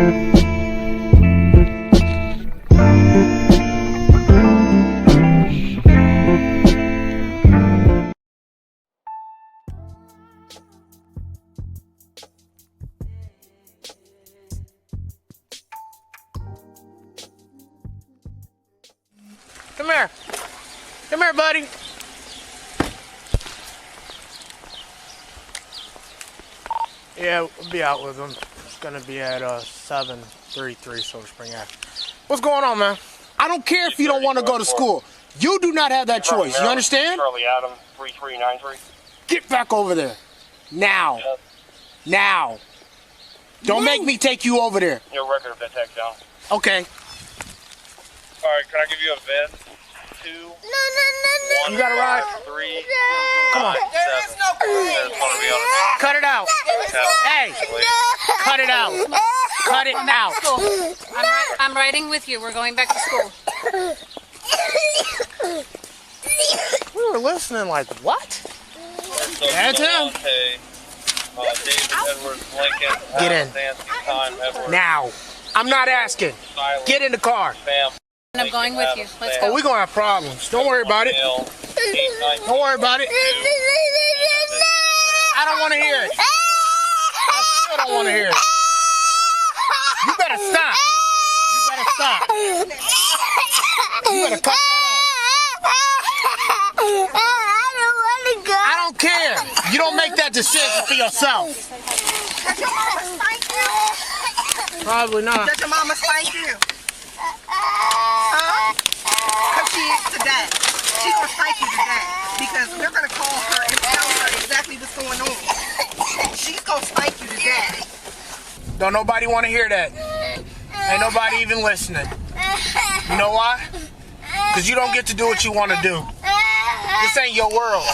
Come here. Come here, buddy. Yeah, we'll be out with him. It's gonna be at 7:33 Silver Spring Ave. What's going on, man? I don't care if you don't want to go to school. You do not have that choice. You understand? Charlie Adam, 3393. Get back over there. Now. Yep. Now. Don't make me take you over there. Your record of that tech down. Okay. Alright, can I give you a VIN? 2, 1, You gotta ride. 3, Come on. 7. Cut it out. Hey. Cut it out. Cut it out. I'm riding with you. We're going back to school. We were listening like, what? That's him. David Edwards, Lincoln. Get in. Time, Edwards. Now. I'm not asking. Silent. Get in the car. Bam. I'm going with you. Let's Oh, go. we're gonna have problems. Don't worry about it. Don't worry about it. I don't want to hear it. I still don't want to hear it. You better stop. You better stop. You better cut that off. I don't care. You don't make that decision for yourself. Does your mama spank you? Probably not. Does your mama spank you? Huh? Because she is today. She's going to spank you today. Because we're going to call her and tell her exactly what's going on. She's going to spank you today. Don't nobody want to hear that. Ain't nobody even listening. You know why? Because you don't get to do what you want to do. This ain't your world.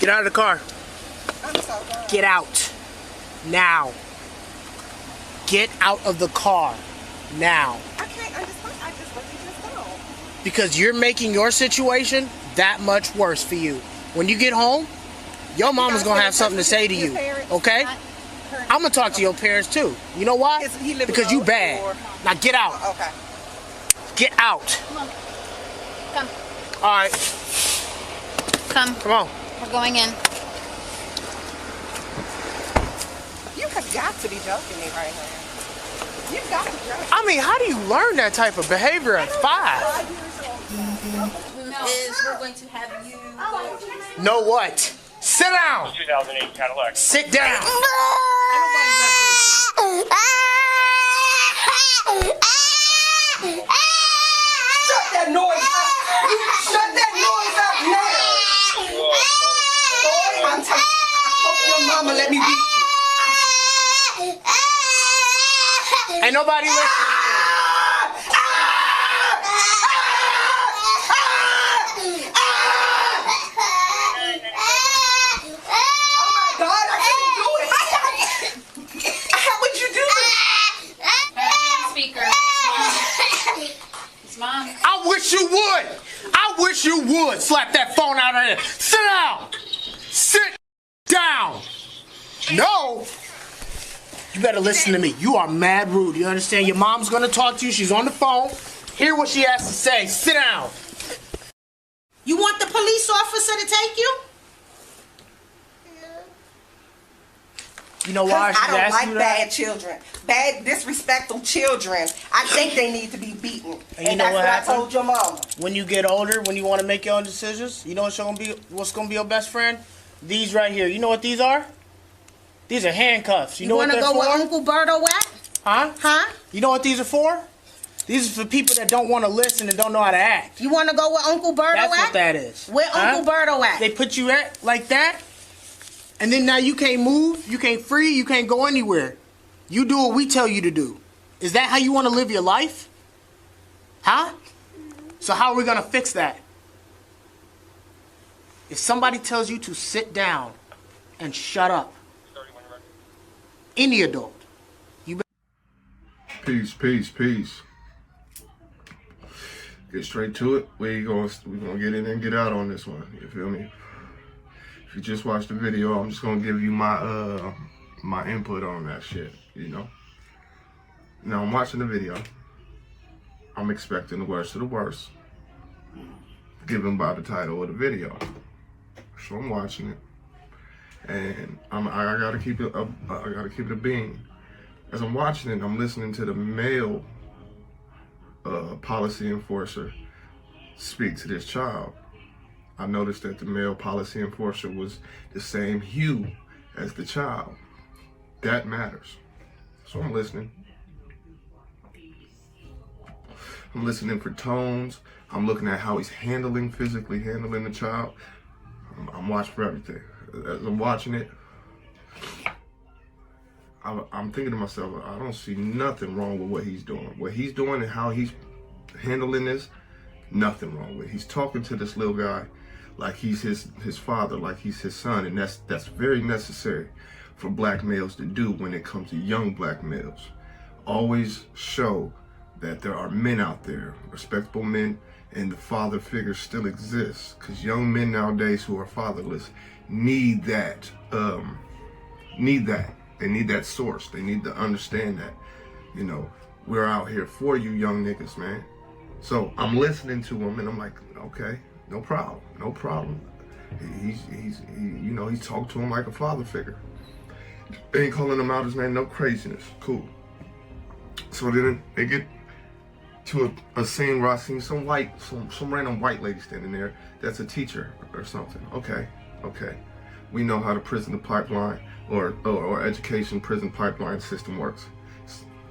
Get out of the car. Get out. Now. Get out of the car. Now. I can't understand. I just let you just go. Because you're making your situation that much worse for you. When you get home, your mama's going to have something to say to you. Okay? I'm going to talk to your parents too. You know why? Because you bad. Now get out. Okay. Get out. Come on. Come. All right. Come. Come on. We're going in. You have got to be joking me right now. You've got to joke. I mean, how do you learn that type of behavior at 5? Is we're going to have you. Know what? Sit down. 2008 Cadillac. Sit down. Shut that noise up. Shut that noise up now. Boy, I'm telling you, I hope your mama let me beat you. Ain't nobody listening. Mom. I wish you would. I wish you would slap that phone out of there. Sit down. Sit down. No. You better listen to me. You are mad rude. You understand? Your mom's going to talk to you. She's on the phone. Hear what she has to say. Sit down. You want the police officer to take you? You know why she's I don't asking like you that? bad children. Bad, disrespectful children. I think they need to be beaten. And you know that's what I happened? told your mama. When you get older, when you want to make your own decisions, you know what's going to be your best friend? These right here. You know what these are? These are handcuffs. You know what want to they're go for? where Uncle Berto at? Huh? Huh? You know what these are for? These are for people that don't want to listen and don't know how to act. You want to go where Uncle Berto That's at? what that is. Where Uncle Berto at? They put you at like that, and then now you can't move, you can't free, you can't go anywhere. You do what we tell you to do. Is that how you want to live your life? Huh? So how are we going to fix that? If somebody tells you to sit down and shut up, any adult, you Peace. Get straight to it. We're gonna get in and get out on this one. You feel me? If you just watched the video, I'm just gonna give you my my input on that shit. you know. Now I'm watching the video. I'm expecting the worst of the worst, given by the title of the video. So I'm watching it, and I gotta keep it up. I gotta keep it a bean. As I'm watching it, I'm listening to the male policy enforcer speak to this child. I noticed that the male policy enforcer was the same hue as the child. That matters. So I'm listening. I'm listening for tones. I'm looking at how he's physically handling the child. I'm watching for everything. As I'm watching it, I'm thinking to myself, I don't see nothing wrong with what he's doing. What he's doing and how he's handling this, nothing wrong with it. He's talking to this little guy like he's his father, like he's his son, and that's very necessary for black males to do when it comes to young black males. Always show that there are men out there, respectable men, and the father figure still exists, because young men nowadays who are fatherless need that. They need that source. They need to understand that, you know, we're out here for you young niggas, man. So I'm listening to him and I'm like, okay, no problem. He's talking to him like a father figure. Ain't calling him out his name, no craziness. Cool. So then they get to a scene where I seen some random white lady standing there that's a teacher or something. Okay. We know how the prison pipeline or education prison pipeline system works.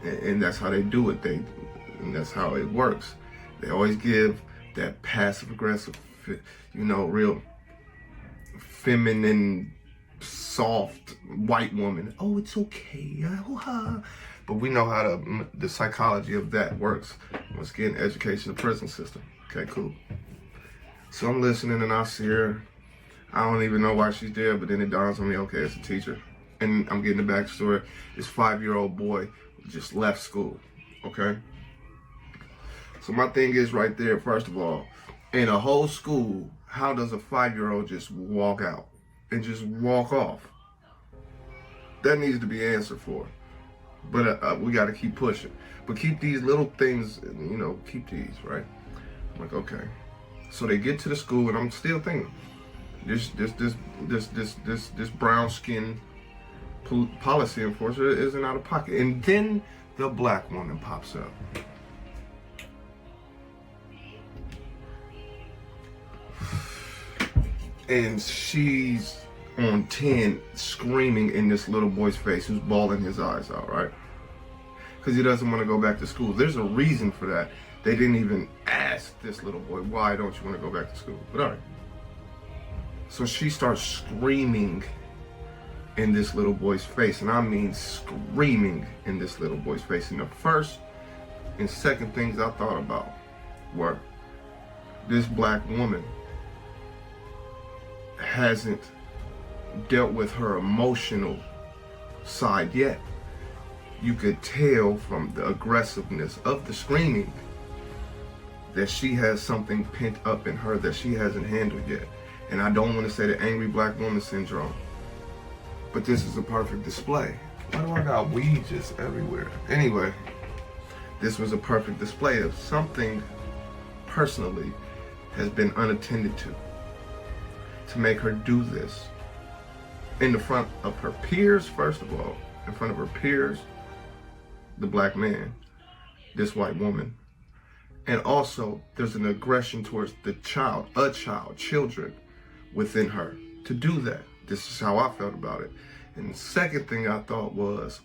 And that's how they do it. And that's how it works. They always give that passive aggressive, real feminine, soft white woman. Oh, it's okay. But we know how the psychology of that works. Once again, education, the prison system. Okay, cool. So I'm listening and I see her. I don't even know why she's there, but then it dawns on me, okay, it's a teacher. And I'm getting the backstory. This 5-year-old boy just left school, okay? So my thing is right there, first of all, in a whole school, how does a 5-year-old just walk out and just walk off? That needs to be answered for. But we got to keep pushing. But keep these little things, keep these, right? I'm like, okay. So they get to the school, and I'm still thinking, this brown skin policy enforcer isn't out of pocket. And then the black woman pops up. And she's on 10 screaming in this little boy's face who's bawling his eyes out, right? Because he doesn't want to go back to school. There's a reason for that. They didn't even ask this little boy, why don't you want to go back to school? But all right. So she starts screaming in this little boy's face. And I mean screaming in this little boy's face. And the first and second things I thought about were, this black woman hasn't dealt with her emotional side yet. You could tell from the aggressiveness of the screaming that she has something pent up in her that she hasn't handled yet. And I don't want to say the angry black woman syndrome, but this is a perfect display. Why do I got weed just everywhere? Anyway, this was a perfect display of something personally has been unattended to make her do this in the front of her peers, first of all, in front of her peers, the black man, this white woman. And also, there's an aggression towards the child, children within her to do that. This is how I felt about it. And the second thing I thought was,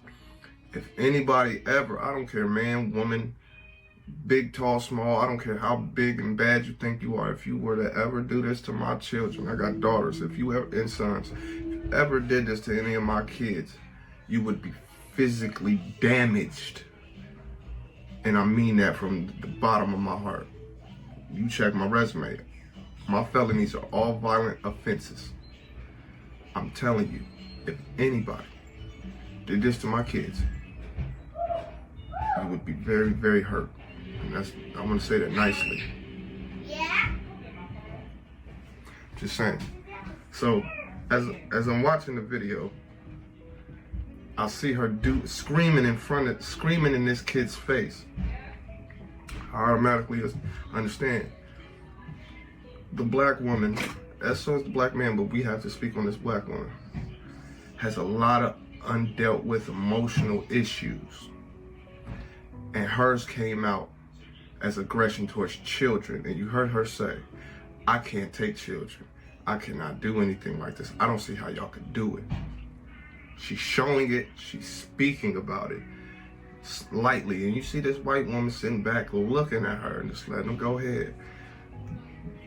if anybody ever, I don't care, man, woman, big, tall, small, I don't care how big and bad you think you are, if you were to ever do this to my children, I got daughters, if you ever, and sons, if you ever did this to any of my kids, you would be physically damaged. And I mean that from the bottom of my heart. You check my resume. My felonies are all violent offenses. I'm telling you, if anybody did this to my kids, you would be very, very hurt. And I want to say that nicely. Yeah. Just saying. So, as I'm watching the video, I see her screaming in this kid's face. I automatically understand. The black woman, as so is the black man, but we have to speak on this black woman, has a lot of undealt with emotional issues. And hers came out as aggression towards children. And you heard her say, I can't take children. I cannot do anything like this. I don't see how y'all could do it. She's showing it. She's speaking about it lightly. And you see this white woman sitting back looking at her and just letting them go ahead.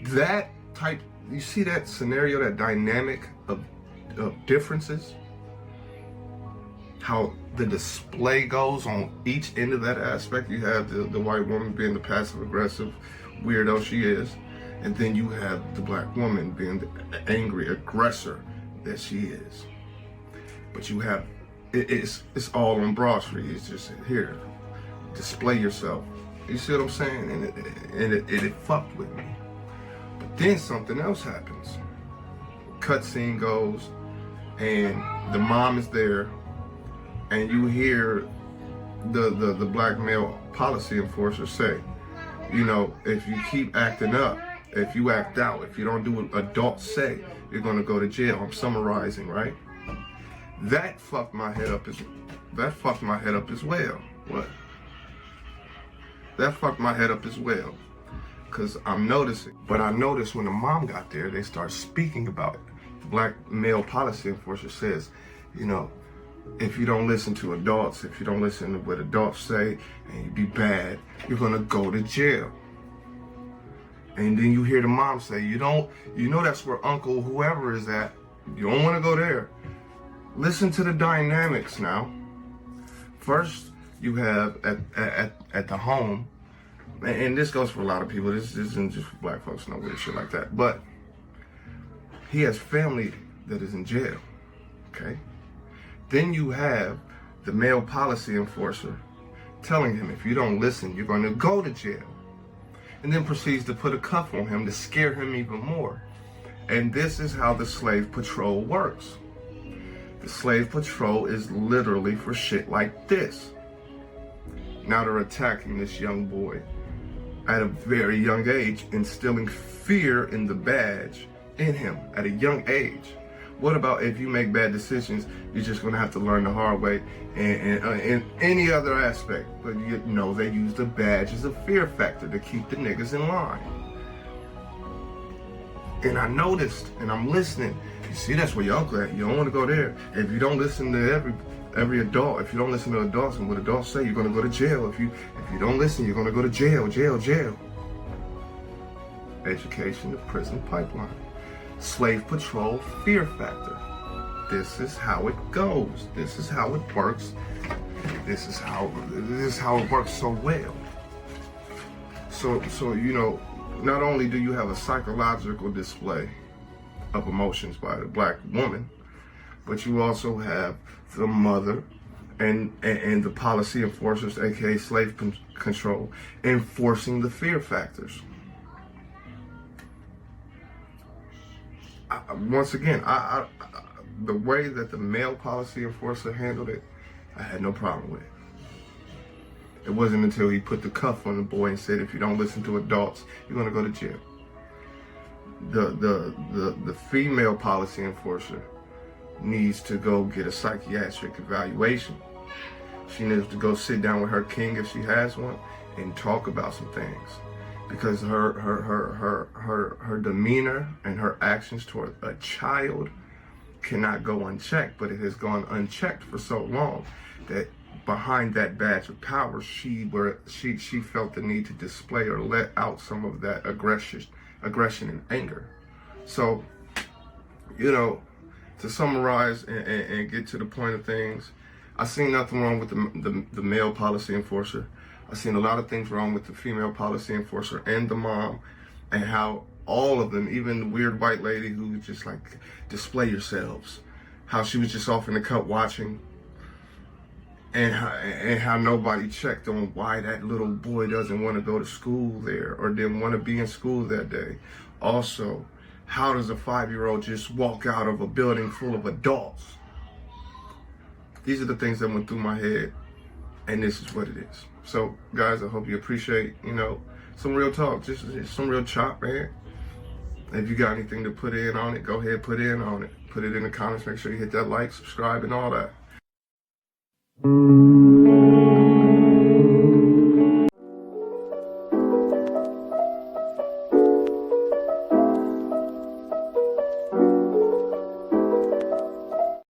That type, you see that scenario, that dynamic of differences? How the display goes on each end of that aspect. You have the white woman being the passive aggressive weirdo she is, and then you have the black woman being the angry aggressor that she is. But you have it's all on Broad Street. It's just here, display yourself. You see what I'm saying? And it fucked with me. But then something else happens. Cutscene goes, and the mom is there. And you hear the black male policy enforcer say, you know, if you keep acting up, if you act out, if you don't do what adults say, you're gonna go to jail. I'm summarizing, right? That fucked my head up as well. What? That fucked my head up as well. Cause I'm noticing. But I noticed when the mom got there, they start speaking about it. The black male policy enforcer says, you know, if you don't listen to adults, if you don't listen to what adults say, and you be bad, you're gonna go to jail. And then you hear the mom say, you know that's where Uncle whoever is at. You don't wanna go there. Listen to the dynamics now. First, you have at the home, and this goes for a lot of people, this isn't just for black folks, no weird shit like that, but he has family that is in jail, okay? Then you have the male policy enforcer telling him, if you don't listen, you're going to go to jail. And then proceeds to put a cuff on him to scare him even more. And this is how the slave patrol works. The slave patrol is literally for shit like this. Now they're attacking this young boy at a very young age, instilling fear in the badge in him at a young age. What about if you make bad decisions, you're just gonna have to learn the hard way and any other aspect. But you know, they use the badge as a fear factor to keep the niggas in line. And I noticed, and I'm listening, you see that's where your uncle at, you don't wanna go there. If you don't listen to every adult, if you don't listen to adults and what adults say, you're gonna go to jail. If you don't listen, you're gonna go to jail. Education to prison pipeline. Slave patrol fear factor. This is how it goes. This is how it works. This is how it works so well. So you know, not only do you have a psychological display of emotions by the black woman, but you also have the mother and the policy enforcers, aka slave control, enforcing the fear factors. Once again, the way that the male policy enforcer handled it, I had no problem with it. It wasn't until he put the cuff on the boy and said, if you don't listen to adults, you're gonna go to jail. The female policy enforcer needs to go get a psychiatric evaluation. She needs to go sit down with her king if she has one and talk about some things. Because her demeanor and her actions toward a child cannot go unchecked, but it has gone unchecked for so long that behind that badge of power, she felt the need to display or let out some of that aggression and anger. So, you know, to summarize and get to the point of things, I see nothing wrong with the male policy enforcer. I've seen a lot of things wrong with the female policy enforcer and the mom, and how all of them, even the weird white lady who was just like, display yourselves, how she was just off in the cut watching, and how nobody checked on why that little boy doesn't want to go to school there or didn't want to be in school that day. Also, how does a 5-year-old just walk out of a building full of adults? These are the things that went through my head, and this is what it is. So, guys, I hope you appreciate, some real talk, just some real chop, man. If you got anything to put in on it, go ahead, put in on it. Put it in the comments. Make sure you hit that like, subscribe, and all that.